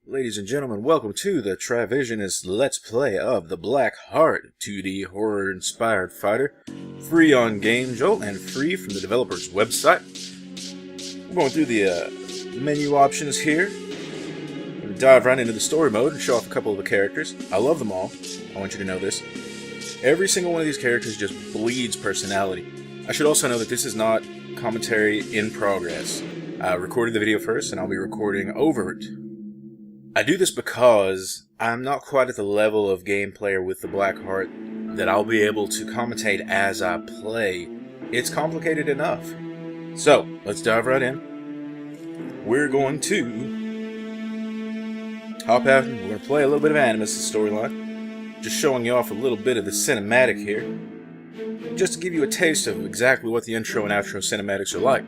Ladies and gentlemen, welcome to the Trivisionist Let's Play of the Black Heart 2D horror-inspired fighter, free on Game Jolt and free from the developer's website. We're going through the menu options here. We're going to dive right into the story mode and show off a couple of the characters. I love them all. I want you to know this. Every single one of these characters just bleeds personality. I should also know that this is not commentary in progress. I recorded the video first, and I'll be recording over it. I do this because I'm not quite at the level of game player with the Black Heart that I'll be able to commentate as I play. It's complicated enough. So, let's dive right in. We're going to hop out and we're going to play a little bit of Animus' storyline. Just showing you off a little bit of the cinematic here. Just to give you a taste of exactly what the intro and outro cinematics are like.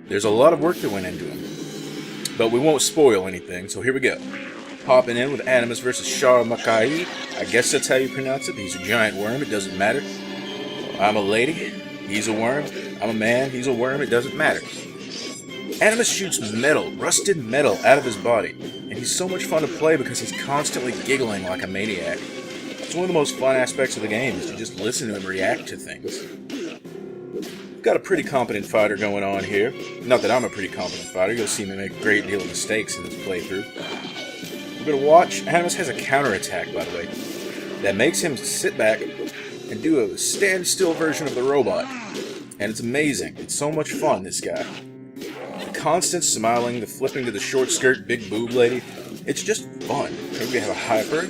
There's a lot of work that went into them. But we won't spoil anything, so here we go. Popping in with Animus versus Shar Makai. I guess that's how you pronounce it. He's a giant worm, it doesn't matter. I'm a lady, he's a worm. I'm a man, he's a worm, it doesn't matter. Animus shoots metal, rusted metal, out of his body. And he's so much fun to play because he's constantly giggling like a maniac. It's one of the most fun aspects of the game, is to just listen to him react to things. Got a pretty competent fighter going on here. Not that I'm a pretty competent fighter, you'll see me make a great deal of mistakes in this playthrough. We're going to watch. Animus has a counterattack, by the way, that makes him sit back and do a standstill version of the robot. And it's amazing. It's so much fun, this guy. The constant smiling, the flipping to the short skirt, big boob lady. It's just fun. Maybe we have a hyper.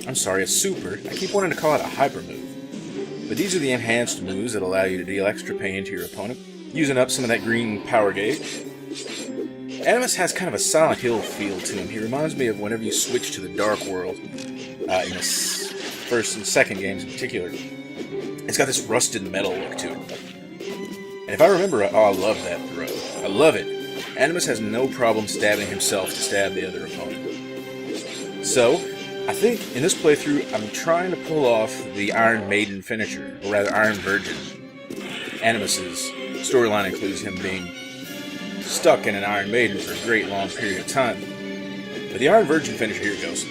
I'm sorry, a super. I keep wanting to call it a hyper move. But these are the enhanced moves that allow you to deal extra pain to your opponent, using up some of that green power gauge. Animus has kind of a Silent Hill feel to him. He reminds me of whenever you switch to the Dark World, in the first and second games in particular. It's got this rusted metal look to it. And if I remember, I love that throw. I love it. Animus has no problem stabbing himself to stab the other opponent. So, I think in this playthrough, I'm trying to pull off the Iron Maiden finisher, or rather Iron Virgin. Animus's storyline includes him being stuck in an Iron Maiden for a great long period of time. But the Iron Virgin finisher, here it goes.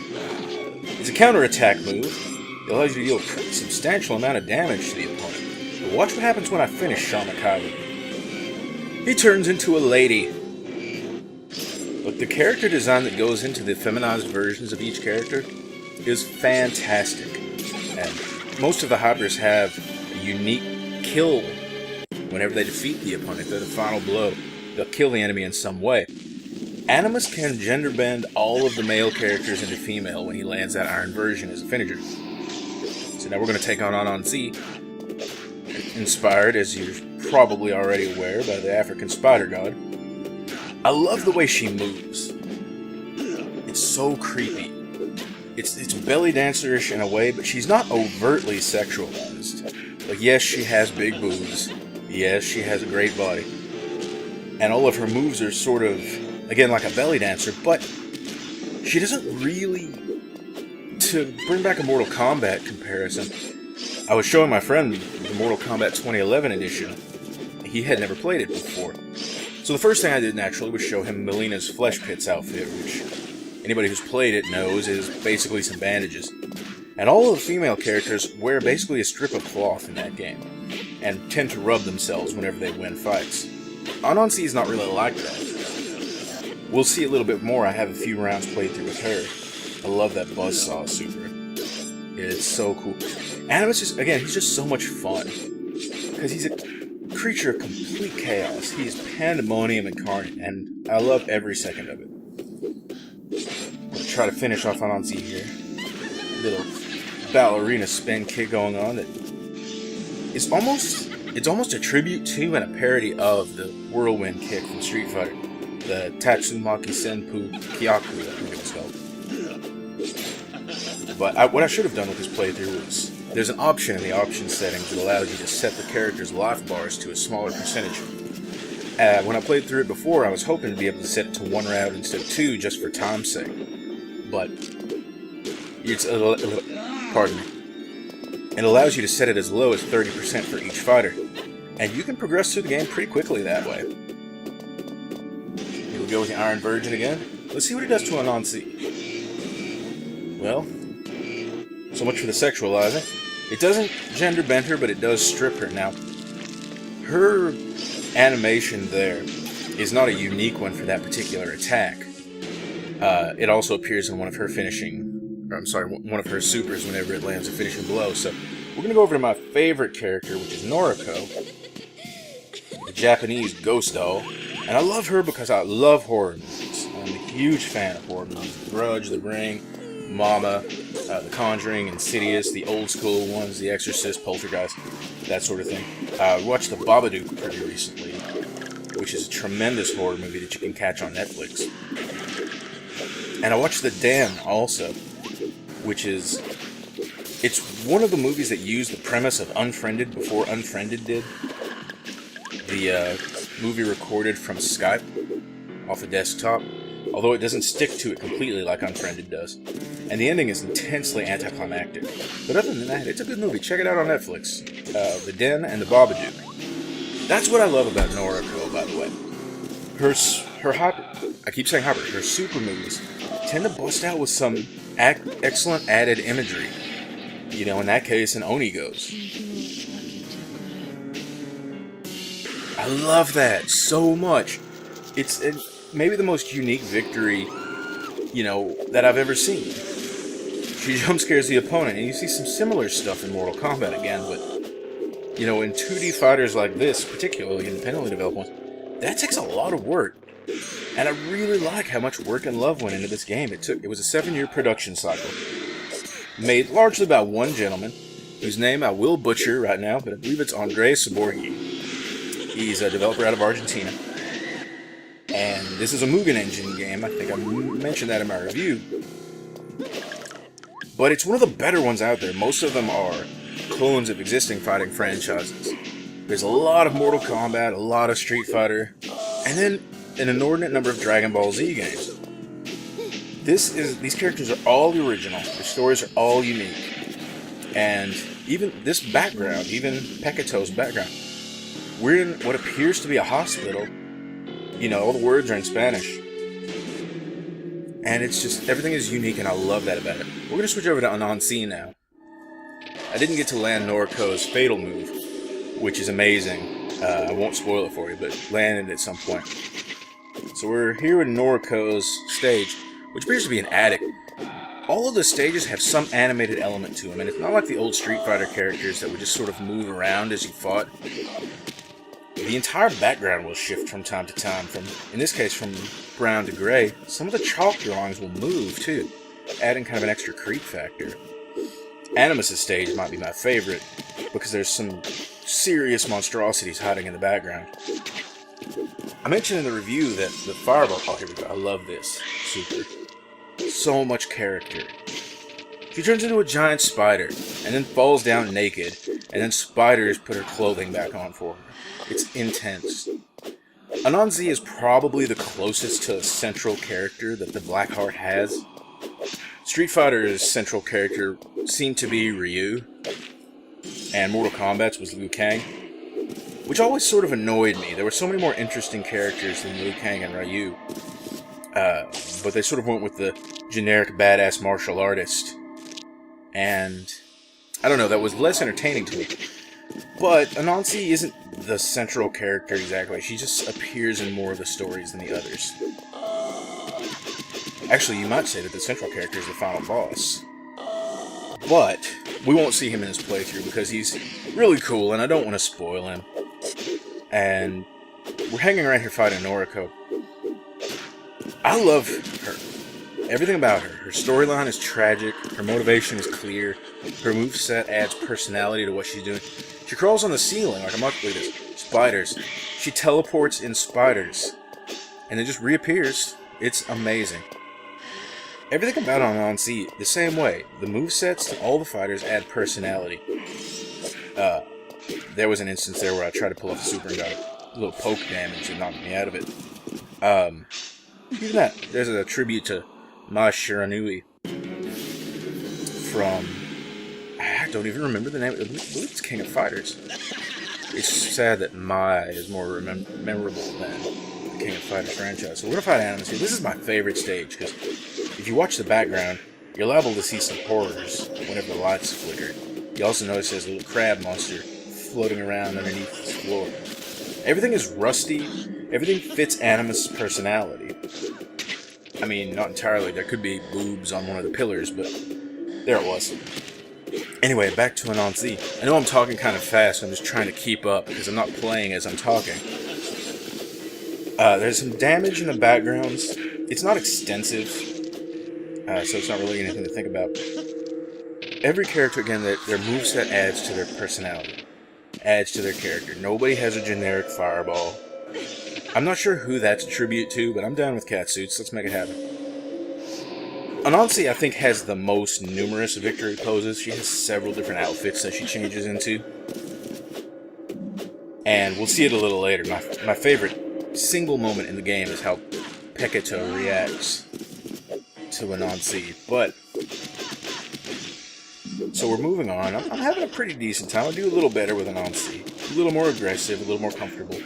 It's a counterattack move. It allows you to deal a pretty substantial amount of damage to the opponent. But watch what happens when I finish Shar Makai. He turns into a lady. Look, the character design that goes into the feminized versions of each character is fantastic. And most of the hypers have a unique kill whenever they defeat the opponent. They're the final blow. They'll kill the enemy in some way. Animus can gender bend all of the male characters into female when he lands that Iron Version as a finisher. So now we're going to take on Anansi, inspired, as you're probably already aware, by the African spider god. I love the way she moves. It's so creepy. It's belly dancer-ish in a way, but she's not overtly sexualized. Like, yes, she has big boobs. Yes, she has a great body. And all of her moves are sort of, again, like a belly dancer, but she doesn't really... To bring back a Mortal Kombat comparison, I was showing my friend the Mortal Kombat 2011 edition. He had never played it before. So the first thing I did, naturally, was show him Melina's Flesh Pits outfit, which anybody who's played it knows is basically some bandages. And all of the female characters wear basically a strip of cloth in that game, and tend to rub themselves whenever they win fights. Anansi is not really like that. We'll see a little bit more. I have a few rounds played through with her. I love that buzzsaw super. It's so cool. Animus is, again, he's just so much fun. Because he's a creature of complete chaos. He's pandemonium incarnate, and I love every second of it. I'm going to try to finish off Anansi here. Little ballerina spin kick going on that is almost... It's almost a tribute to and a parody of the whirlwind kick from Street Fighter. The Tatsumaki Senpu Kyaku, I think it was called. But what I should have done with this playthrough was, there's an option in the option settings that allows you to set the character's life bars to a smaller percentage. When I played through it before, I was hoping to be able to set it to 1 round instead of 2 just for time's sake. But it's pardon me. It allows you to set it as low as 30% for each fighter. And you can progress through the game pretty quickly that way. Here we go with the Iron Virgin again. Let's see what he does to Anansi. Well, so much for the sexualizing. It doesn't gender bend her, but it does strip her. Now, her animation there is not a unique one for that particular attack. It also appears in one of her one of her supers whenever it lands a finishing blow. So, we're going to go over to my favorite character, which is Noriko, the Japanese ghost doll. And I love her because I love horror movies. I'm a huge fan of horror movies. The Grudge, The Ring, Mama, The Conjuring, Insidious, the old school ones, The Exorcist, Poltergeist, that sort of thing. I watched The Babadook pretty recently, which is a tremendous horror movie that you can catch on Netflix. And I watched The Den also, which is... It's one of the movies that used the premise of Unfriended before Unfriended did. The movie recorded from Skype off a desktop, although it doesn't stick to it completely like Unfriended does. And the ending is intensely anticlimactic. But other than that, it's a good movie. Check it out on Netflix. The Den and the Babadook. That's what I love about Noriko, by the way. I keep saying hyper. Her super movies tend to bust out with some excellent added imagery. You know, in that case, an Oni goes. I love that so much. It's maybe the most unique victory, that I've ever seen. She jump scares the opponent, and you see some similar stuff in Mortal Kombat again, but, in 2D fighters like this, particularly independently developed ones, that takes a lot of work. And I really like how much work and love went into this game. It was a 7-year production cycle, made largely by one gentleman, whose name I will butcher right now, but I believe it's Andre Saborghi. He's a developer out of Argentina. And this is a Mugen Engine game. I think I mentioned that in my review. But it's one of the better ones out there. Most of them are clones of existing fighting franchises. There's a lot of Mortal Kombat, a lot of Street Fighter, and then an inordinate number of Dragon Ball Z games. These characters are all the original. Their stories are all unique. And even this background, even Pekito's background, we're in what appears to be a hospital. All the words are in Spanish. And it's just, everything is unique, and I love that about it. We're going to switch over to Anansi now. I didn't get to land Noriko's fatal move, which is amazing. I won't spoil it for you, but landed at some point. So we're here in Noriko's stage, which appears to be an attic. All of the stages have some animated element to them, and it's not like the old Street Fighter characters that would just sort of move around as you fought. The entire background will shift from time to time, in this case, from brown to gray. Some of the chalk drawings will move, too, adding kind of an extra creep factor. Animus' stage might be my favorite, because there's some serious monstrosities hiding in the background. I mentioned in the review that the Fireball... Oh, here we go. I love this. Super. So much character. She turns into a giant spider, and then falls down naked, and then spiders put her clothing back on for her. It's intense. Anansi is probably the closest to a central character that the Blackheart has. Street Fighter's central character seemed to be Ryu, and Mortal Kombat's was Liu Kang, which always sort of annoyed me. There were so many more interesting characters than Liu Kang and Ryu, but they sort of went with the generic badass martial artist, and I don't know, that was less entertaining to me. But Anansi isn't the central character exactly. She just appears in more of the stories than the others. Actually, you might say that the central character is the final boss. But we won't see him in his playthrough because he's really cool and I don't want to spoil him. And we're hanging around here fighting Noriko. I love her. Everything about her. Her storyline is tragic. Her motivation is clear. Her moveset adds personality to what she's doing. She crawls on the ceiling like a monkey. Look at this. Spiders. She teleports in spiders. And then just reappears. It's amazing. Everything about Anansi, the same way. The movesets to all the fighters add personality. There was an instance there where I tried to pull off a super and got a little poke damage and knocked me out of it. Even that. There's a tribute to Mai Shiranui from... I don't even remember the name. I believe it's King of Fighters. It's sad that Mai is more memorable than the King of Fighters franchise. So we're gonna fight Animus here. This is my favorite stage, because if you watch the background, you're liable to see some horrors whenever the lights flicker. You also notice there's a little crab monster floating around underneath this floor. Everything is rusty. Everything fits Animus' personality. I mean, not entirely. There could be boobs on one of the pillars, but there it was. Anyway, back to Anansi. I know I'm talking kind of fast. I'm just trying to keep up because I'm not playing as I'm talking. There's some damage in the backgrounds. It's not extensive, so it's not really anything to think about. Every character, again, their moveset adds to their personality, adds to their character. Nobody has a generic fireball. I'm not sure who that's a tribute to, but I'm down with catsuits. Let's make it happen. Anansi, I think, has the most numerous victory poses. She has several different outfits that she changes into. And we'll see it a little later. My favorite single moment in the game is how Pekito reacts to Anansi. But, so we're moving on. I'm having a pretty decent time. I do a little better with Anansi. A little more aggressive, a little more comfortable.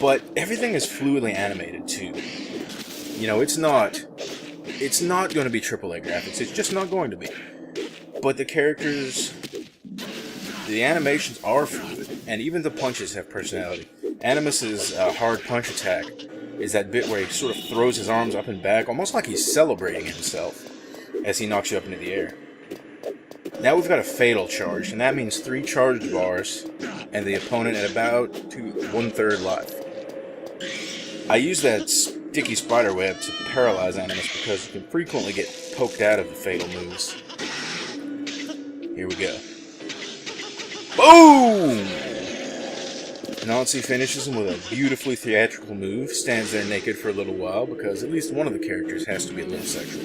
But everything is fluidly animated, too. You know, it's not going to be AAA graphics. It's just not going to be. But the characters, the animations are fluid, and even the punches have personality. Animus's hard punch attack is that bit where he sort of throws his arms up and back, almost like he's celebrating himself as he knocks you up into the air. Now we've got a fatal charge, and that means 3 charged bars, and the opponent at about 1/3 life. I use that sticky spider web to paralyze Animus because you can frequently get poked out of the fatal moves. Here we go. Boom! Anansi finishes him with a beautifully theatrical move, stands there naked for a little while because at least one of the characters has to be a little sexual.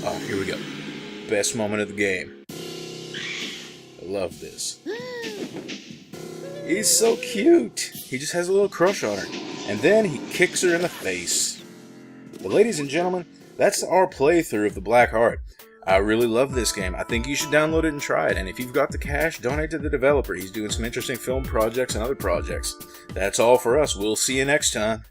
Oh, here we go. Best moment of the game. I love this. He's so cute. He just has a little crush on her. And then he kicks her in the face. But ladies and gentlemen, that's our playthrough of the Black Heart. I really love this game. I think you should download it and try it. And if you've got the cash, donate to the developer. He's doing some interesting film projects and other projects. That's all for us. We'll see you next time.